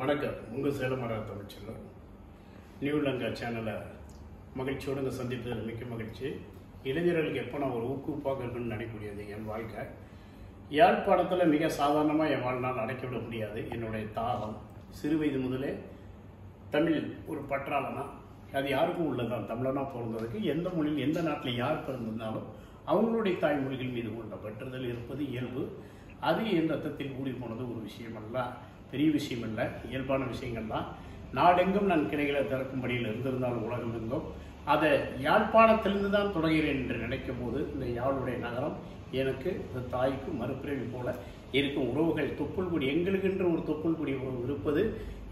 வணக்கம். உங்கள் சேலமரா தமிழ்ச்செல்வன். நியூ லங்கா சேனலை மகிழ்ச்சியோடு சந்திப்பதில் மிக்க மகிழ்ச்சி. இளைஞர்களுக்கு எப்போ நான் ஒரு ஊக்குவிப்பாக இருக்குன்னு நினைக்கக்கூடியது என் வாழ்க்கை. யாழ்ப்பாணத்தில் மிக சாதாரணமாக என் வாழ்நாள் அடைக்கிவிட முடியாது. என்னுடைய தாகம் சிறு வயது முதலே தமிழ் ஒரு பற்றாளனா, அது யாருக்கும் உள்ளதான். தமிழனா பிறந்ததுக்கு எந்த மொழியில் எந்த நாட்டில் யார் பிறந்திருந்தாலும் அவங்களுடைய தாய்மொழிகள் மீது உள்ள பற்றுதல் இருப்பது இயல்பு. அது என் ரத்தத்தில் கூடி போனது ஒரு விஷயம் அல்ல, பெரிய விஷயம் இல்லை, இயல்பான விஷயங்கள் தான். நாடெங்கும் நான் கிளைகளை திறக்கும்படியில் இருந்திருந்தாலும் உலகம் எங்கும் அதை யாழ்ப்பாணத்திலிருந்து தான் தொடங்குகிறேன் என்று நினைக்கும் போது இந்த யாழுடைய நகரம் எனக்கு இந்த தாய்க்கு மறுபிறவி போல இருக்கும். உறவுகள் தொப்புள்குடி, எங்களுக்கென்று ஒரு தொப்புள்குடி உறவு இருப்பது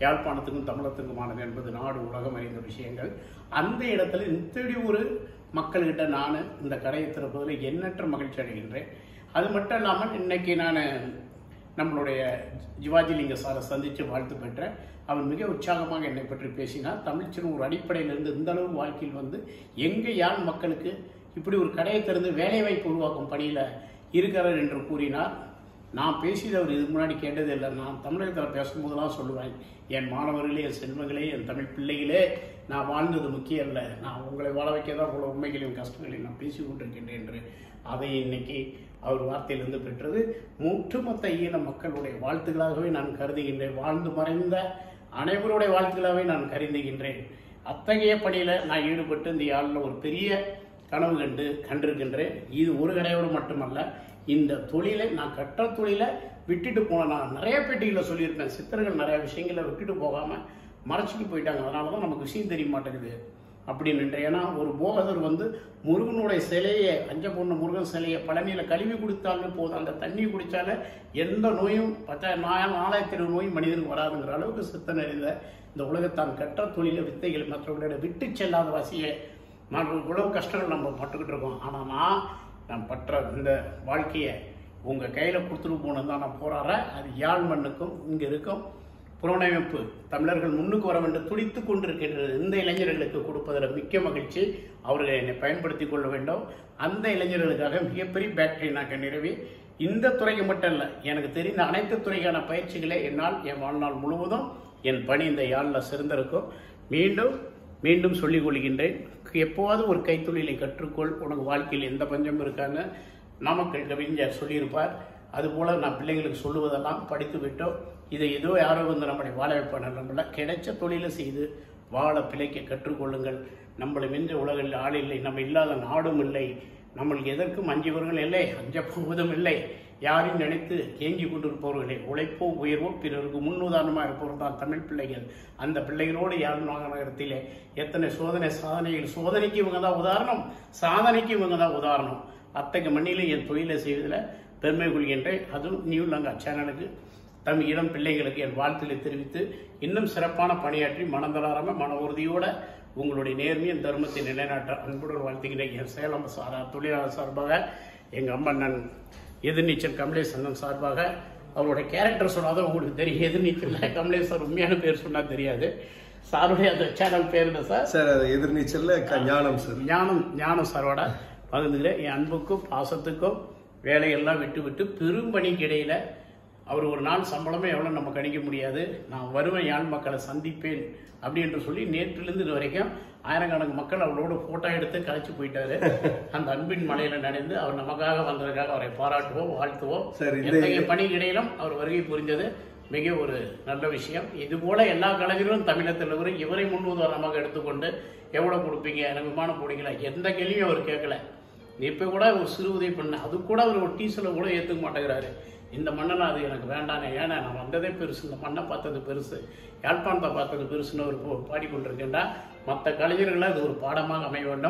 யாழ்ப்பாணத்துக்கும் தமிழத்துக்குமானது என்பது நாடு உலகம் அறிந்த விஷயங்கள். அந்த இடத்துல இத்தடி ஒரு மக்கள்கிட்ட நான் இந்த கடையை திறப்பதில் எண்ணற்ற மகிழ்ச்சி அடைகின்றேன். அது மட்டும் இல்லாமல் இன்னைக்கு நான் நம்மளுடைய ஜிவாஜிலிங்க சாரை சந்தித்து வாழ்த்து பெற்றேன். அவர் மிக உற்சாகமாக என்னை பற்றி பேசினார். தமிழ்ச்சின் ஒரு அடிப்படையிலிருந்து இந்த அளவு வாழ்க்கையில் எங்கே யாழ் மக்களுக்கு இப்படி ஒரு கடையை திறந்து வேலைவாய்ப்பு உருவாக்கும் பணியில் இருக்கிறார் என்று கூறினார். நான் பேசியது அவர் இதுக்கு முன்னாடி கேட்டது இல்லை. நான் தமிழகத்தில் பேசும்போதெல்லாம் சொல்லுவேன், என் மாணவர்களே, என் செல்வங்களே, என் தமிழ் பிள்ளைகளே, நான் வாழ்ந்தது முக்கியம் இல்லை, நான் உங்களை வாழ வைக்க தான் உங்களை உண்மைகளையும் கஷ்டங்களையும் நான் பேசி கொண்டிருக்கின்றேன் என்று அதை இன்னைக்கு அவர் வார்த்தையிலிருந்து பெற்றது ஒட்டுமொத்த ஈழ மக்களுடைய வாழ்த்துக்களாகவே நான் கருதுகின்றேன். வாழ்ந்து மறைந்த அனைவருடைய வாழ்த்துக்களாகவே நான் கருதுகின்றேன். அத்தகைய பணியில் நான் ஈடுபட்டு இந்த யாழில் ஒரு பெரிய கனவு கண்டிருக்கின்றேன். இது ஒரு கடையோடு மட்டுமல்ல, இந்த தொழிலை நான் கற்ற தொழிலை விட்டுட்டு போனேன். நான் நிறைய பேட்டிகளில் சொல்லியிருப்பேன், சித்தர்கள் நிறைய விஷயங்களை விட்டுட்டு போகாமல் மறைச்சிட்டு போயிட்டாங்க. அதனால தான் நமக்கு விஷயம் தெரிய மாட்டேங்குது அப்படின்னு. ஏன்னா ஒரு போகதர் முருகனுடைய சிலையை, அஞ்ச பொண்ணு முருகன் சிலையை பழனியில் கழுவி குடித்தாலும் போதும், அந்த தண்ணி குடித்தாலே எந்த நோயும் 4000 நோயும் மனிதனுக்கு வராதுங்கிற அளவுக்கு சித்தன் அறிந்த இந்த உலகத்தான் கற்ற தொழில வித்தைகள் மற்றவர்களிடம் விட்டு செல்லாத வாசியை இவ்வளவு கஷ்டங்கள் நம்ம பட்டுக்கிட்டு இருக்கோம். ஆனால் நான் பற்ற இந்த வாழ்க்கையை உங்கள் கையில் கொடுத்துட்டு போனது தான் நான் போராடுறேன். அது யாழ் மண்ணுக்கும் இங்கே இருக்கும் புறநமைப்பு தமிழர்கள் முன்னுக்கு வர வேண்டும் துடித்து கொண்டிருக்கின்றது. இந்த இளைஞர்களுக்கு கொடுப்பதில் மிக்க மகிழ்ச்சி. அவர்கள் என்னை பயன்படுத்தி கொள்ள வேண்டும். அந்த இளைஞர்களுக்காக மிகப்பெரிய பேட்டரி நான் நிறுவி இந்த துறைக்கு மட்டும் இல்லை, எனக்கு தெரிந்த அனைத்து துறைக்கான பயிற்சிகளை என்னால் என் வாழ்நாள் முழுவதும் என் பணி இந்த யாழில் சிறந்திருக்கும். மீண்டும் மீண்டும் சொல்லிக் கொள்கின்றேன், எப்போவாவது ஒரு கைத்தொழிலை கற்றுக்கொள், உனக்கு வாழ்க்கையில் எந்த பஞ்சமும் இருக்காங்க. நாமக்கல் கவிஞர் சொல்லியிருப்பார். அதுபோல் நான் பிள்ளைங்களுக்கு சொல்லுவதெல்லாம் படித்து விட்டோம். இதை ஏதோ யாரோ நம்மளை வாழ வைப்பான, நம்மள கிடைச்ச தொழிலை செய்து வாழ பிழைக்க கற்றுக்கொள்ளுங்கள். நம்மளை வென்ற உலகில் ஆள் இல்லை, நம்ம இல்லாத நாடும் இல்லை, நம்மளுக்கு எதற்கும் அஞ்சுவர்கள் இல்லை, அஞ்ச போவதும் இல்லை, யாரையும் நினைத்து ஏங்கி கொண்டிருப்பவர்களே. உழைப்போ உயர்வோ பிறருக்கு முன்னுதாரணமாக இருப்பவர்கள் தான் தமிழ் பிள்ளைகள். அந்த பிள்ளைகளோடு யாழ் நகரத்திலே எத்தனை சாதனைகள், சோதனைக்கு இவங்க தான் உதாரணம், சாதனைக்கு இவங்க தான் உதாரணம். அத்தகைய மண்ணிலே என் தொழிலை செய்வதில் பெருமை கொள்கின்றேன். அதுவும் நியூ லங்கா சேனலுக்கு தமிழ் இளம் பிள்ளைகளுக்கு என் வாழ்த்துக்களை தெரிவித்து இன்னும் சிறப்பான பணியாற்றி மனதளராம மன உறுதியோடு உங்களுடைய நேர்மையும் தர்மத்தை நிலைநாட்ட அன்புடன் வாழ்த்துகிறேன். என் சேலம் தொழிலாளர் சார்பாக, எங்கள் அம்மன் எதிர்நீச்சல் கமலேஷ் அண்ணன் சார்பாக, அவருடைய கேரக்டர் சொன்னாதான் உங்களுக்கு தெரியும். எதிர்நீச்சல் கமலேஷ் சார் உண்மையான பேர் சொன்னால் தெரியாது. சாருடைய அந்த சேனல் பேர் என்ன சார்? சார் எதிர்நீச்சல் ஞானம் சார். ஞானம் சாரோட பகிர்ந்துக்கிறேன். என் அன்புக்கும் பாசத்துக்கும் வேலையெல்லாம் விட்டு பெரும்பணிக்கு இடையில அவர் ஒரு நாள் சம்பளமே எவ்வளோ நம்ம கணிக்க முடியாது. நான் வருவேன், யாழ் மக்களை சந்திப்பேன் அப்படி என்று சொல்லி நேற்றிலிருந்து இது வரைக்கும் ஆயிரக்கணக்கு மக்கள் அவரோட போட்டோ எடுத்து கழிச்சு போயிட்டாரு. அந்த அன்பின் மலையில நடைந்து அவர் நமக்காக வந்ததுக்காக அவரை பாராட்டுவோம், வாழ்த்துவோம். எத்தகைய பணிக்கு இடையிலும் அவர் வருகை புரிந்தது மிக ஒரு நல்ல விஷயம். இது போல எல்லா கலைஞர்களும் தமிழத்தில் இவரை முன்னுதாரணமாக எடுத்துக்கொண்டு எவ்வளோ கொடுப்பீங்க, எனக்கு விமானம் போடுங்களா, எந்த கேள்வியும் அவர் கேட்கல. இப்போ கூட ஒரு சிறு உதவி பண்ண, அது கூட அவர் ஒரு டீசலை கூட ஏற்றுக்க மாட்டேங்கிறாரு. இந்த மண்ணெல்லாம் அது எனக்கு வேண்டானே, ஏன்னா நான் வந்ததே பெருசு, இந்த மண்ணை பார்த்தது பெருசு, யாழ்ப்பாணத்தை பார்த்தது பெருசுன்னு ஒரு பாடிக்கொண்டிருக்கின்றா. மற்ற கலைஞர்களை அது ஒரு பாடமாக அமைய வேண்டும்.